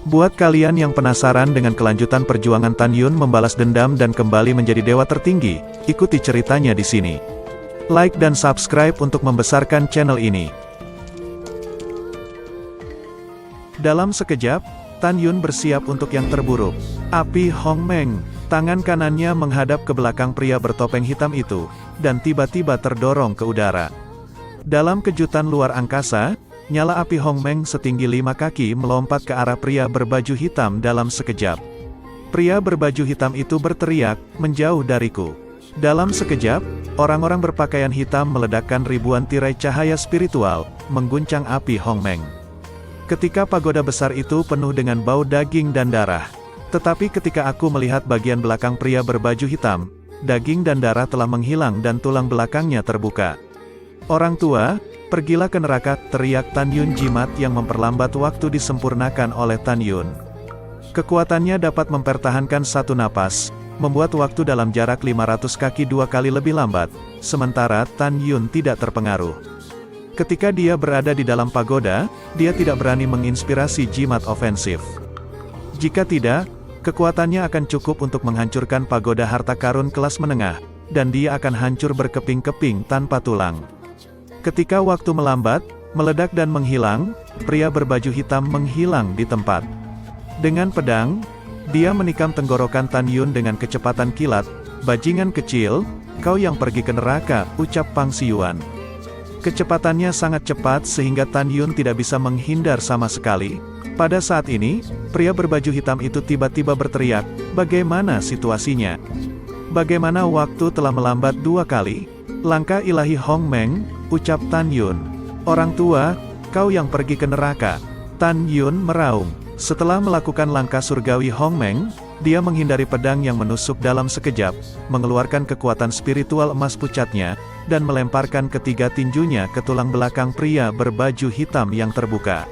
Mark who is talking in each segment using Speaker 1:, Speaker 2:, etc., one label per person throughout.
Speaker 1: Buat kalian yang penasaran dengan kelanjutan perjuangan Tan Yun membalas dendam dan kembali menjadi dewa tertinggi, ikuti ceritanya di sini. Like dan subscribe untuk membesarkan channel ini. Dalam sekejap, Tan Yun bersiap untuk yang terburuk. Api Hongmeng, tangan kanannya menghadap ke belakang pria bertopeng hitam itu, dan tiba-tiba terdorong ke udara. Dalam kejutan luar angkasa, nyala api Hongmeng setinggi 5 kaki melompat ke arah pria berbaju hitam dalam sekejap. Pria berbaju hitam itu berteriak, "Menjauh dariku." Dalam sekejap, orang-orang berpakaian hitam meledakkan ribuan tirai cahaya spiritual, mengguncang api Hongmeng. Ketika pagoda besar itu penuh dengan bau daging dan darah. Tetapi ketika aku melihat bagian belakang pria berbaju hitam, daging dan darah telah menghilang dan tulang belakangnya terbuka. "Orang tua, pergilah ke neraka," teriak Tan Yun jimat yang memperlambat waktu disempurnakan oleh Tan Yun. Kekuatannya dapat mempertahankan satu napas, membuat waktu dalam jarak 500 kaki 2 kali lebih lambat, sementara Tan Yun tidak terpengaruh. Ketika dia berada di dalam pagoda, dia tidak berani menginspirasi jimat ofensif. Jika tidak, kekuatannya akan cukup untuk menghancurkan pagoda harta karun kelas menengah, dan dia akan hancur berkeping-keping tanpa tulang. Ketika waktu melambat, meledak dan menghilang, pria berbaju hitam menghilang di tempat. Dengan pedang, dia menikam tenggorokan Tan Yun dengan kecepatan kilat. "Bajingan kecil, kau yang pergi ke neraka," ucap Pang Siyuan. Kecepatannya sangat cepat sehingga Tan Yun tidak bisa menghindar sama sekali. Pada saat ini, pria berbaju hitam itu tiba-tiba berteriak, "Bagaimana situasinya? Bagaimana waktu telah melambat 2 kali? Langkah ilahi Hongmeng," ucap Tan Yun. "Orang tua, kau yang pergi ke neraka." Tan Yun meraung. Setelah melakukan langkah surgawi Hongmeng, dia menghindari pedang yang menusuk dalam sekejap, mengeluarkan kekuatan spiritual emas pucatnya, dan melemparkan ketiga tinjunya ke tulang belakang pria berbaju hitam yang terbuka.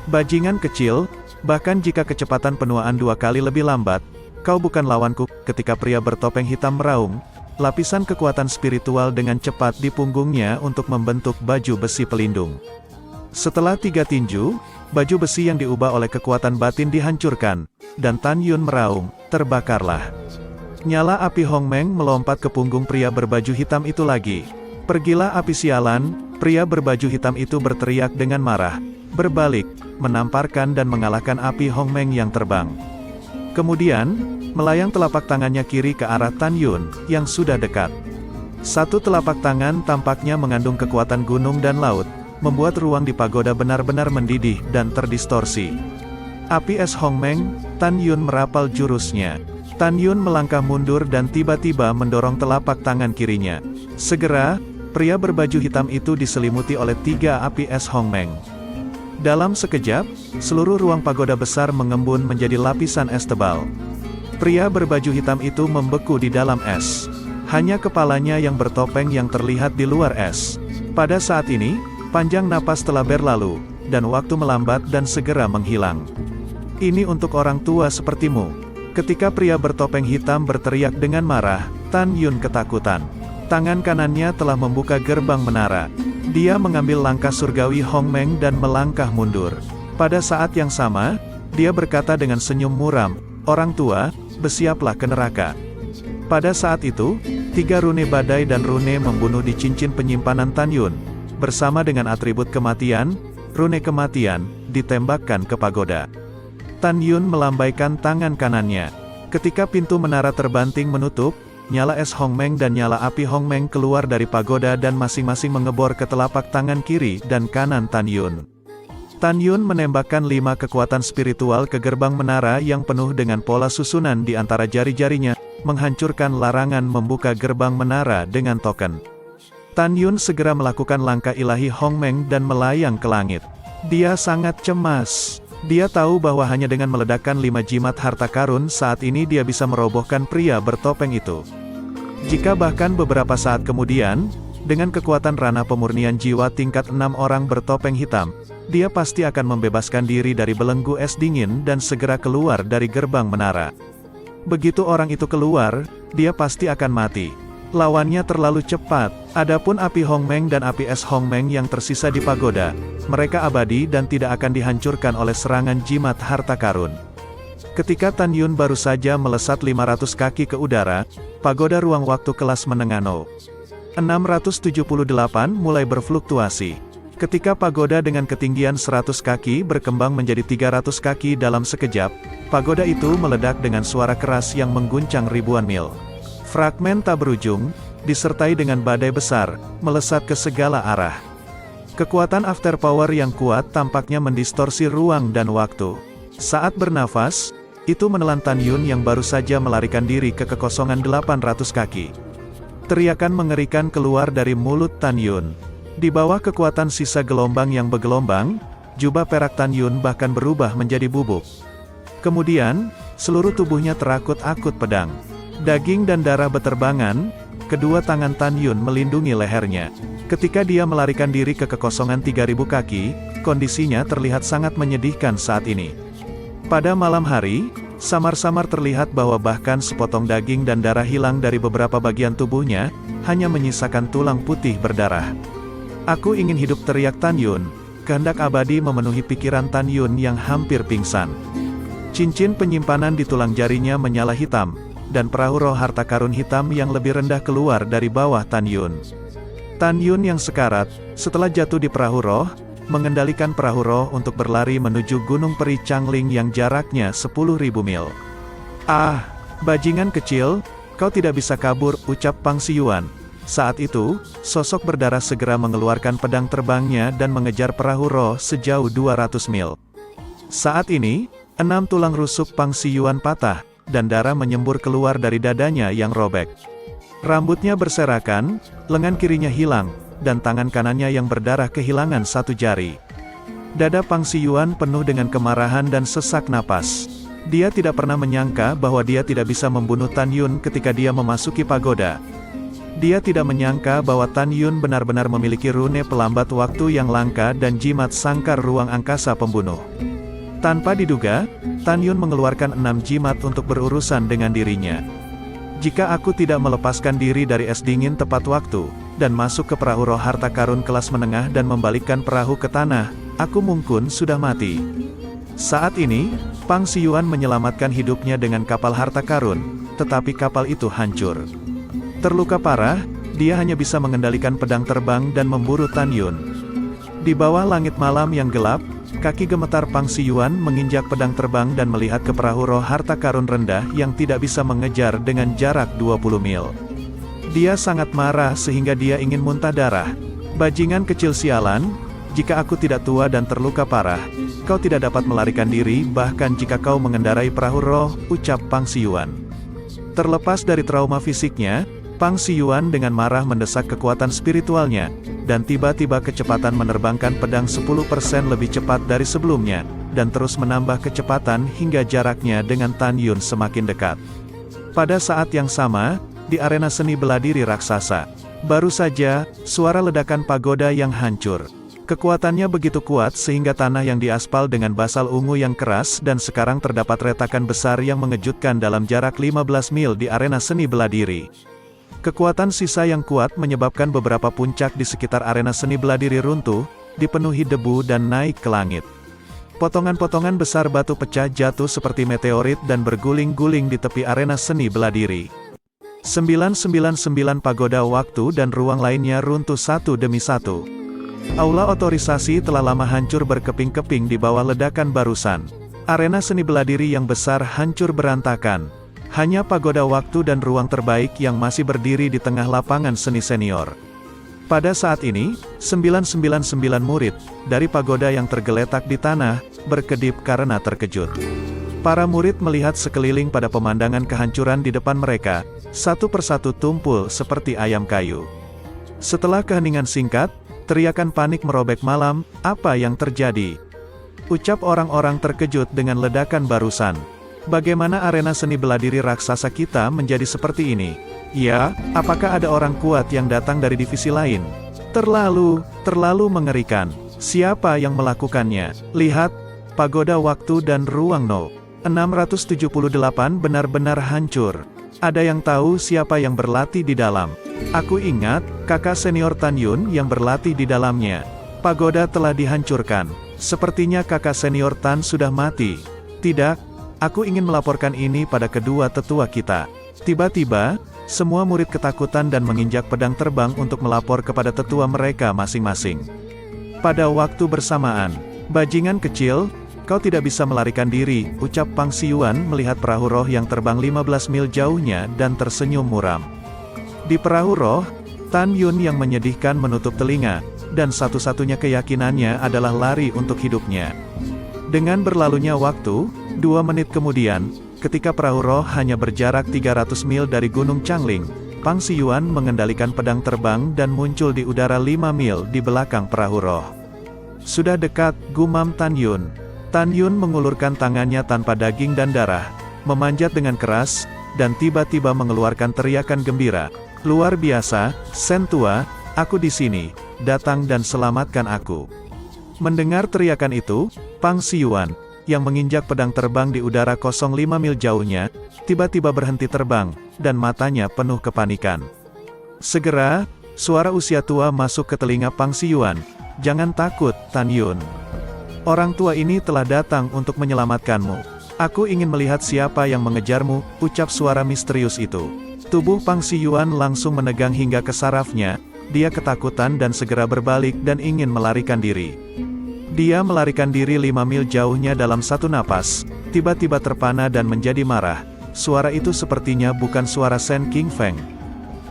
Speaker 1: "Bajingan kecil, bahkan jika kecepatan penuaan 2 kali lebih lambat, kau bukan lawanku." Ketika pria bertopeng hitam meraung, lapisan kekuatan spiritual dengan cepat di punggungnya untuk membentuk baju besi pelindung. Setelah 3 tinju, baju besi yang diubah oleh kekuatan batin dihancurkan, dan Tan Yun meraung, "Terbakarlah." Nyala api Hongmeng melompat ke punggung pria berbaju hitam itu lagi. "Pergilah api sialan," pria berbaju hitam itu berteriak dengan marah, berbalik, menamparkan dan mengalahkan api Hongmeng yang terbang. Kemudian, melayang telapak tangannya kiri ke arah Tan Yun, yang sudah dekat. Satu telapak tangan tampaknya mengandung kekuatan gunung dan laut, membuat ruang di pagoda benar-benar mendidih dan terdistorsi. Api es Hongmeng, Tan Yun merapal jurusnya. Tan Yun melangkah mundur dan tiba-tiba mendorong telapak tangan kirinya. Segera, pria berbaju hitam itu diselimuti oleh 3 api es Hongmeng. Dalam sekejap, seluruh ruang pagoda besar mengembun menjadi lapisan es tebal. Pria berbaju hitam itu membeku di dalam es. Hanya kepalanya yang bertopeng yang terlihat di luar es. Pada saat ini, panjang napas telah berlalu, dan waktu melambat dan segera menghilang. "Ini untuk orang tua sepertimu." Ketika pria bertopeng hitam berteriak dengan marah, Tan Yun ketakutan. Tangan kanannya telah membuka gerbang menara. Dia mengambil langkah surgawi Hongmeng dan melangkah mundur. Pada saat yang sama, dia berkata dengan senyum muram, "Orang tua, bersiaplah ke neraka." Pada saat itu, 3 rune badai dan rune membunuh di cincin penyimpanan Tan Yun. Bersama dengan atribut kematian, rune kematian, ditembakkan ke pagoda. Tan Yun melambaikan tangan kanannya. Ketika pintu menara terbanting menutup, nyala es Hongmeng dan nyala api Hongmeng keluar dari pagoda dan masing-masing mengebor ke telapak tangan kiri dan kanan Tan Yun. Tan Yun menembakkan 5 kekuatan spiritual ke gerbang menara yang penuh dengan pola susunan di antara jari-jarinya, menghancurkan larangan membuka gerbang menara dengan token. Tan Yun segera melakukan langkah ilahi Hongmeng dan melayang ke langit. Dia sangat cemas. Dia tahu bahwa hanya dengan meledakkan 5 jimat harta karun saat ini dia bisa merobohkan pria bertopeng itu. Jika bahkan beberapa saat kemudian, dengan kekuatan rana pemurnian jiwa tingkat 6 orang bertopeng hitam, dia pasti akan membebaskan diri dari belenggu es dingin dan segera keluar dari gerbang menara. Begitu orang itu keluar, dia pasti akan mati. Lawannya terlalu cepat. Adapun api Hongmeng dan api es Hongmeng yang tersisa di pagoda, mereka abadi dan tidak akan dihancurkan oleh serangan jimat harta karun. Ketika Tan Yun baru saja melesat 500 kaki ke udara, pagoda ruang waktu kelas menengah No. 678 mulai berfluktuasi. Ketika pagoda dengan ketinggian 100 kaki berkembang menjadi 300 kaki dalam sekejap, pagoda itu meledak dengan suara keras yang mengguncang ribuan mil. Fragmen tak berujung, disertai dengan badai besar, melesat ke segala arah. Kekuatan after power yang kuat tampaknya mendistorsi ruang dan waktu. Saat bernafas, itu menelan Tan Yun yang baru saja melarikan diri ke kekosongan 800 kaki. Teriakan mengerikan keluar dari mulut Tan Yun. Di bawah kekuatan sisa gelombang yang bergelombang, jubah perak Tan Yun bahkan berubah menjadi bubuk. Kemudian, seluruh tubuhnya terakut-akut pedang. Daging dan darah beterbangan, kedua tangan Tan Yun melindungi lehernya. Ketika dia melarikan diri ke kekosongan 3000 kaki, kondisinya terlihat sangat menyedihkan saat ini. Pada malam hari, samar-samar terlihat bahwa bahkan sepotong daging dan darah hilang dari beberapa bagian tubuhnya, hanya menyisakan tulang putih berdarah. Aku ingin hidup, teriak Tan Yun. Kehendak abadi memenuhi pikiran Tan Yun yang hampir pingsan. Cincin penyimpanan di tulang jarinya menyala hitam, dan perahu roh harta karun hitam yang lebih rendah keluar dari bawah Tan Yun. Tan Yun yang sekarat, setelah jatuh di perahu roh, mengendalikan perahu roh untuk berlari menuju Gunung Peri Changling yang jaraknya 10.000 mil. Ah, bajingan kecil, kau tidak bisa kabur, ucap Pang Siyuan. Saat itu, sosok berdarah segera mengeluarkan pedang terbangnya dan mengejar perahu roh sejauh 200 mil. Saat ini, 6 tulang rusuk Pang Siyuan patah, dan darah menyembur keluar dari dadanya yang robek. Rambutnya berserakan, lengan kirinya hilang, dan tangan kanannya yang berdarah kehilangan satu jari. Dada Pang Siyuan penuh dengan kemarahan dan sesak napas. Dia tidak pernah menyangka bahwa dia tidak bisa membunuh Tan Yun ketika dia memasuki pagoda. Dia tidak menyangka bahwa Tan Yun benar-benar memiliki rune pelambat waktu yang langka dan jimat sangkar ruang angkasa pembunuh. Tanpa diduga, Tan Yun mengeluarkan 6 jimat untuk berurusan dengan dirinya. Jika aku tidak melepaskan diri dari es dingin tepat waktu, dan masuk ke perahu roh harta karun kelas menengah dan membalikkan perahu ke tanah, aku mungkin sudah mati. Saat ini, Pang Siyuan menyelamatkan hidupnya dengan kapal harta karun, tetapi kapal itu hancur. Terluka parah, dia hanya bisa mengendalikan pedang terbang dan memburu Tan Yun. Di bawah langit malam yang gelap, kaki gemetar Pang Siyuan menginjak pedang terbang dan melihat ke perahu roh harta karun rendah yang tidak bisa mengejar dengan jarak 20 mil. Dia sangat marah sehingga dia ingin muntah darah. Bajingan kecil sialan, jika aku tidak tua dan terluka parah, kau tidak dapat melarikan diri bahkan jika kau mengendarai perahu roh, ucap Pang Siyuan. Terlepas dari trauma fisiknya, Pang Siyuan dengan marah mendesak kekuatan spiritualnya, dan tiba-tiba kecepatan menerbangkan pedang 10% lebih cepat dari sebelumnya, dan terus menambah kecepatan hingga jaraknya dengan Tan Yun semakin dekat. Pada saat yang sama, di arena seni bela diri raksasa, baru saja, suara ledakan pagoda yang hancur. Kekuatannya begitu kuat sehingga tanah yang diaspal dengan basal ungu yang keras dan sekarang terdapat retakan besar yang mengejutkan dalam jarak 15 mil di arena seni bela diri. Kekuatan sisa yang kuat menyebabkan beberapa puncak di sekitar arena seni bela diri runtuh, dipenuhi debu dan naik ke langit. Potongan-potongan besar batu pecah jatuh seperti meteorit dan berguling-guling di tepi arena seni bela diri. 999 pagoda waktu dan ruang lainnya runtuh satu demi satu. Aula otorisasi telah lama hancur berkeping-keping di bawah ledakan barusan. Arena seni bela diri yang besar hancur berantakan. Hanya pagoda waktu dan ruang terbaik yang masih berdiri di tengah lapangan seni senior. Pada saat ini, 999 murid dari pagoda yang tergeletak di tanah, berkedip karena terkejut. Para murid melihat sekeliling pada pemandangan kehancuran di depan mereka, satu persatu tumpul seperti ayam kayu. Setelah keheningan singkat, teriakan panik merobek malam, apa yang terjadi? Ucap orang-orang terkejut dengan ledakan barusan. Bagaimana arena seni bela diri raksasa kita menjadi seperti ini? Ya, apakah ada orang kuat yang datang dari divisi lain? Terlalu mengerikan. Siapa yang melakukannya? Lihat, pagoda waktu dan ruang No. 678 benar-benar hancur. Ada yang tahu siapa yang berlatih di dalam? Aku ingat, kakak senior Tan Yun yang berlatih di dalamnya. Pagoda telah dihancurkan. Sepertinya kakak senior Tan sudah mati. Tidak, aku ingin melaporkan ini pada kedua tetua kita. Tiba-tiba, semua murid ketakutan dan menginjak pedang terbang untuk melapor kepada tetua mereka masing-masing. Pada waktu bersamaan, bajingan kecil, kau tidak bisa melarikan diri, ucap Pang Siyuan melihat perahu roh yang terbang 15 mil jauhnya dan tersenyum muram. Di perahu roh, Tan Yun yang menyedihkan menutup telinga, dan satu-satunya keyakinannya adalah lari untuk hidupnya. Dengan berlalunya waktu, 2 menit kemudian, ketika perahu roh hanya berjarak 300 mil dari Gunung Changling, Pang Siyuan mengendalikan pedang terbang dan muncul di udara 5 mil di belakang perahu roh. Sudah dekat, gumam Tan Yun. Tan Yun mengulurkan tangannya tanpa daging dan darah, memanjat dengan keras, dan tiba-tiba mengeluarkan teriakan gembira. Luar biasa, Sen Tua, aku di sini, datang dan selamatkan aku. Mendengar teriakan itu, Pang Siyuan, yang menginjak pedang terbang di udara 05 mil jauhnya, tiba-tiba berhenti terbang, dan matanya penuh kepanikan. Segera, suara usia tua masuk ke telinga Pang Siyuan. Jangan takut, Tan Yun. Orang tua ini telah datang untuk menyelamatkanmu. Aku ingin melihat siapa yang mengejarmu, ucap suara misterius itu. Tubuh Pang Siyuan langsung menegang hingga ke sarafnya, dia ketakutan dan segera berbalik dan ingin melarikan diri. Dia melarikan diri 5 mil jauhnya dalam satu napas, tiba-tiba terpana dan menjadi marah. Suara itu sepertinya bukan suara Sen King Feng.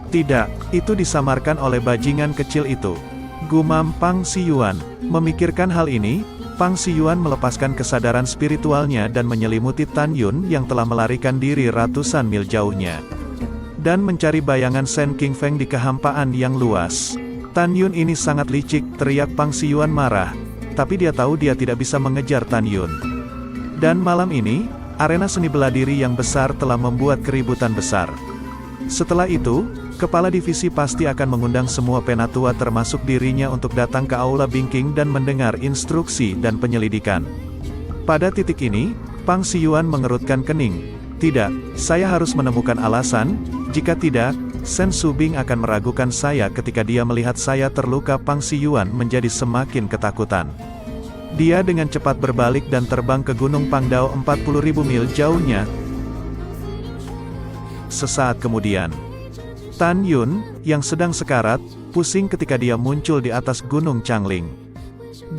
Speaker 1: Tidak, itu disamarkan oleh bajingan kecil itu. Gumam Pang Siyuan. Memikirkan hal ini, Pang Siyuan melepaskan kesadaran spiritualnya dan menyelimuti Tan Yun yang telah melarikan diri ratusan mil jauhnya. Dan mencari bayangan Sen King Feng di kehampaan yang luas. Tan Yun ini sangat licik, teriak Pang Siyuan marah. Tapi dia tahu dia tidak bisa mengejar Tan Yun. Dan malam ini, arena seni bela diri yang besar telah membuat keributan besar. Setelah itu, kepala divisi pasti akan mengundang semua penatua termasuk dirinya untuk datang ke aula Bingking dan mendengar instruksi dan penyelidikan. Pada titik ini, Pang Siyuan mengerutkan kening. Tidak, saya harus menemukan alasan, jika tidak, Sen Subing akan meragukan saya ketika dia melihat saya terluka. Pang Siyuan menjadi semakin ketakutan. Dia dengan cepat berbalik dan terbang ke Gunung Pangdao 40.000 mil jauhnya. Sesaat kemudian, Tan Yun, yang sedang sekarat, pusing ketika dia muncul di atas Gunung Changling.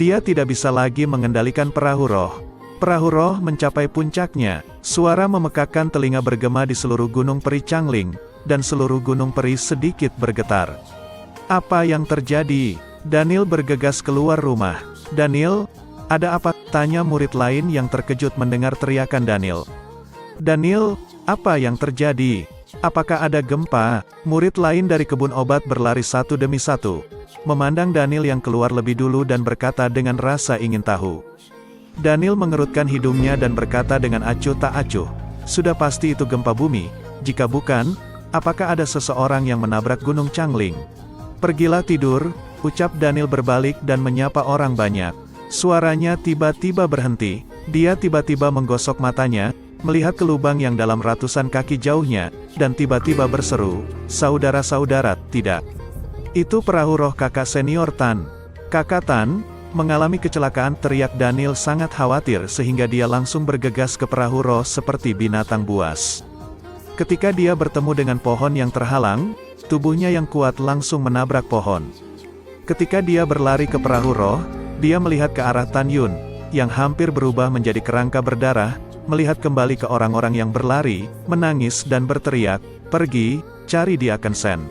Speaker 1: Dia tidak bisa lagi mengendalikan perahu roh. Perahu roh mencapai puncaknya, suara memekakkan telinga bergema di seluruh Gunung Peri Changling, dan seluruh Gunung Peri sedikit bergetar. Apa yang terjadi? Daniel bergegas keluar rumah. Daniel, ada apa? Tanya murid lain yang terkejut mendengar teriakan Daniel. Daniel, apa yang terjadi? Apakah ada gempa? Murid lain dari kebun obat berlari satu demi satu, memandang Daniel yang keluar lebih dulu dan berkata dengan rasa ingin tahu. Daniel mengerutkan hidungnya dan berkata dengan acuh tak acuh, sudah pasti itu gempa bumi, jika bukan, apakah ada seseorang yang menabrak Gunung Changling? Pergilah tidur, ucap Daniel berbalik dan menyapa orang banyak. Suaranya tiba-tiba berhenti, dia tiba-tiba menggosok matanya, melihat ke lubang yang dalam ratusan kaki jauhnya, dan tiba-tiba berseru, saudara-saudara, tidak. Itu perahu roh kakak senior Tan. Kakak Tan mengalami kecelakaan, teriak Daniel sangat khawatir sehingga dia langsung bergegas ke perahu roh seperti binatang buas. Ketika dia bertemu dengan pohon yang terhalang, tubuhnya yang kuat langsung menabrak pohon. Ketika dia berlari ke perahu roh, dia melihat ke arah Tan Yun, yang hampir berubah menjadi kerangka berdarah, melihat kembali ke orang-orang yang berlari, menangis dan berteriak, pergi, cari dia Sen.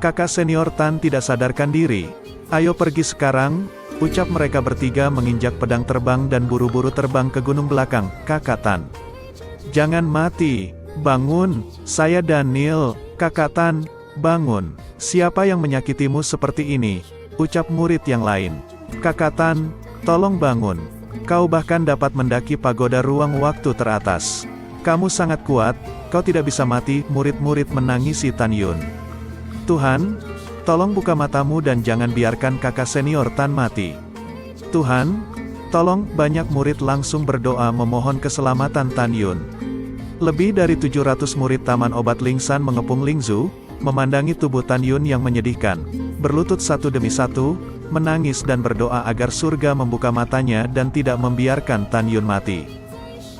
Speaker 1: Kakak senior Tan tidak sadarkan diri. Ayo pergi sekarang, ucap mereka bertiga menginjak pedang terbang dan buru-buru terbang ke gunung belakang. Kakak Tan, jangan mati, bangun, saya Daniel. Kakak Tan, bangun, siapa yang menyakitimu seperti ini? Ucap murid yang lain. Kakak Tan, tolong bangun. Kau bahkan dapat mendaki pagoda ruang waktu teratas. Kamu sangat kuat, kau tidak bisa mati. Murid-murid menangisi Tan Yun. Tuhan, tolong buka matamu dan jangan biarkan kakak senior Tan mati. Tuhan, Tolong, banyak murid langsung berdoa memohon keselamatan Tan Yun. Lebih dari 700 murid Taman Obat Lingsan mengepung Lingzu, memandangi tubuh Tan Yun yang menyedihkan, berlutut satu demi satu, menangis dan berdoa agar surga membuka matanya dan tidak membiarkan Tan Yun mati.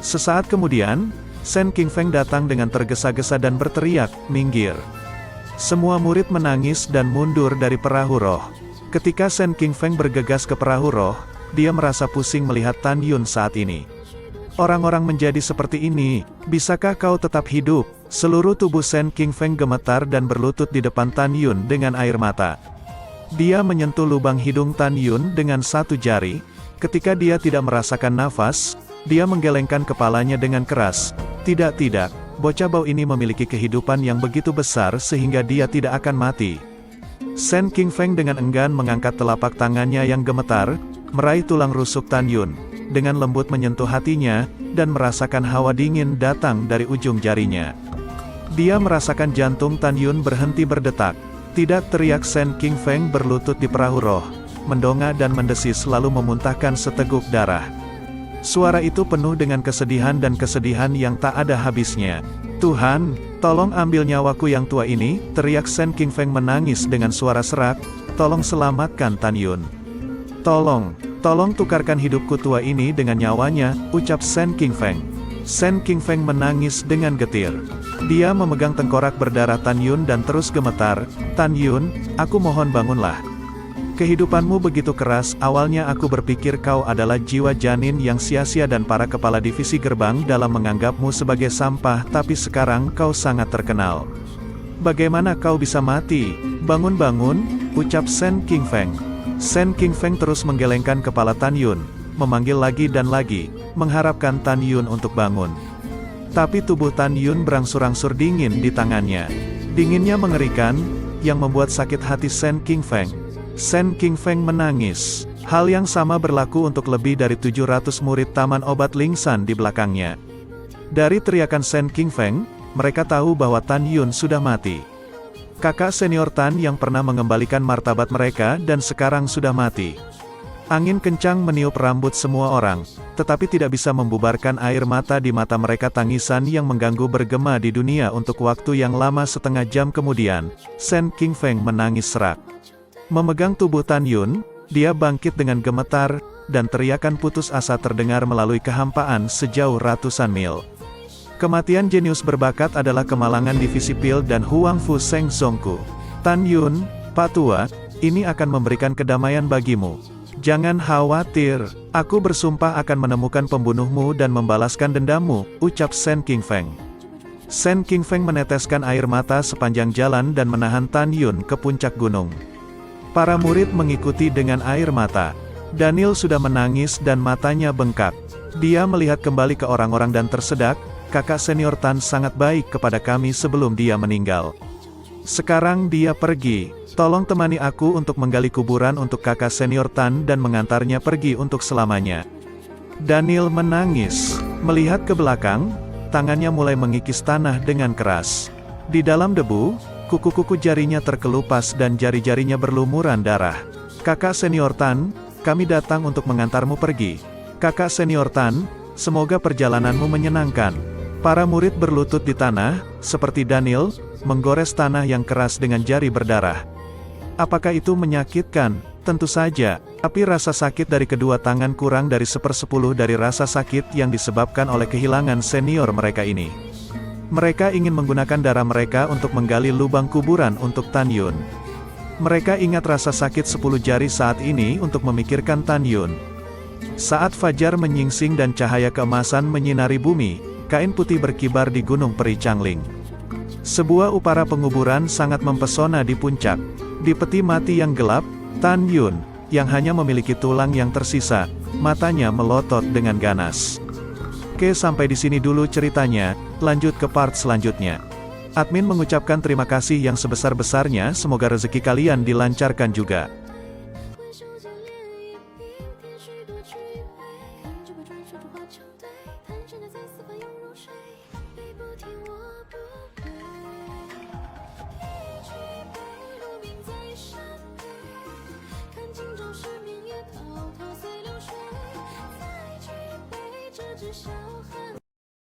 Speaker 1: Sesaat kemudian, Shen Qingfeng datang dengan tergesa-gesa dan berteriak, "Minggir!" Semua murid menangis dan mundur dari perahu roh. Ketika Shen Qingfeng bergegas ke perahu roh, dia merasa pusing melihat Tan Yun saat ini. Orang-orang menjadi seperti ini, bisakah kau tetap hidup? Seluruh tubuh Shen Qingfeng gemetar dan berlutut di depan Tan Yun dengan air mata. Dia menyentuh lubang hidung Tan Yun dengan satu jari. Ketika dia tidak merasakan nafas, dia menggelengkan kepalanya dengan keras. Tidak, bocah bau ini memiliki kehidupan yang begitu besar sehingga dia tidak akan mati. Shen Qingfeng dengan enggan mengangkat telapak tangannya yang gemetar, meraih tulang rusuk Tan Yun, dengan lembut menyentuh hatinya, dan merasakan hawa dingin datang dari ujung jarinya. Dia merasakan jantung Tan Yun berhenti berdetak. Tidak, teriak Shen Qingfeng berlutut di perahu roh, mendongak dan mendesis lalu memuntahkan seteguk darah. Suara itu penuh dengan kesedihan dan kesedihan yang tak ada habisnya. "Tuhan, tolong ambil nyawaku yang tua ini," teriak Shen Qingfeng menangis dengan suara serak, "tolong selamatkan Tan Yun. Tolong tukarkan hidupku tua ini dengan nyawanya," ucap Shen Qingfeng. Shen Qingfeng menangis dengan getir. Dia memegang tengkorak berdarah Tan Yun dan terus gemetar, "Tan Yun, aku mohon bangunlah. Kehidupanmu begitu keras, awalnya aku berpikir kau adalah jiwa janin yang sia-sia dan para kepala divisi gerbang dalam menganggapmu sebagai sampah, tapi sekarang kau sangat terkenal. Bagaimana kau bisa mati? Bangun, ucap Shen Qingfeng. Shen Qingfeng terus menggelengkan kepala Tan Yun, memanggil lagi dan lagi, mengharapkan Tan Yun untuk bangun. Tapi tubuh Tan Yun berangsur-angsur dingin di tangannya. Dinginnya mengerikan, yang membuat sakit hati Shen Qingfeng. Shen Qingfeng menangis. Hal yang sama berlaku untuk lebih dari 700 murid Taman Obat Lingsan di belakangnya. Dari teriakan Shen Qingfeng, mereka tahu bahwa Tan Yun sudah mati. Kakak senior Tan yang pernah mengembalikan martabat mereka dan sekarang sudah mati. Angin kencang meniup rambut semua orang, tetapi tidak bisa membubarkan air mata di mata mereka. Tangisan yang mengganggu bergema di dunia untuk waktu yang lama. Setengah jam kemudian, Shen Qingfeng menangis serak. Memegang tubuh Tan Yun, dia bangkit dengan gemetar, dan teriakan putus asa terdengar melalui kehampaan sejauh ratusan mil. Kematian jenius berbakat adalah kemalangan divisi Pil dan Huang Fu Seng Zongku. Tan Yun, Pak Tua, ini akan memberikan kedamaian bagimu. Jangan khawatir, aku bersumpah akan menemukan pembunuhmu dan membalaskan dendammu, ucap Shen Qingfeng. Shen Qingfeng meneteskan air mata sepanjang jalan dan menahan Tan Yun ke puncak gunung. Para murid mengikuti dengan air mata. Daniel sudah menangis dan matanya bengkak. Dia melihat kembali ke orang-orang dan tersedak, kakak senior Tan sangat baik kepada kami sebelum dia meninggal. Sekarang dia pergi. Tolong temani aku untuk menggali kuburan untuk kakak senior Tan dan mengantarnya pergi untuk selamanya. Daniel menangis. Melihat ke belakang, tangannya mulai mengikis tanah dengan keras. Di dalam debu, kuku-kuku jarinya terkelupas dan jari-jarinya berlumuran darah. Kakak senior Tan, kami datang untuk mengantarmu pergi. Kakak senior Tan, semoga perjalananmu menyenangkan. Para murid berlutut di tanah, seperti Daniel, menggores tanah yang keras dengan jari berdarah. Apakah itu menyakitkan? Tentu saja, tapi rasa sakit dari kedua tangan kurang dari 1/10 dari rasa sakit yang disebabkan oleh kehilangan senior mereka ini. Mereka ingin menggunakan darah mereka untuk menggali lubang kuburan untuk Tan Yun. Mereka ingat rasa sakit 10 jari saat ini untuk memikirkan Tan Yun. Saat fajar menyingsing dan cahaya keemasan menyinari bumi, kain putih berkibar di Gunung Peri Changling. Sebuah upara penguburan sangat mempesona di puncak. Di peti mati yang gelap, Tan Yun, yang hanya memiliki tulang yang tersisa, matanya melotot dengan ganas. Oke, sampai di sini dulu ceritanya, lanjut ke part selanjutnya. Admin mengucapkan terima kasih yang sebesar-besarnya, semoga rezeki kalian dilancarkan juga.
Speaker 2: 上。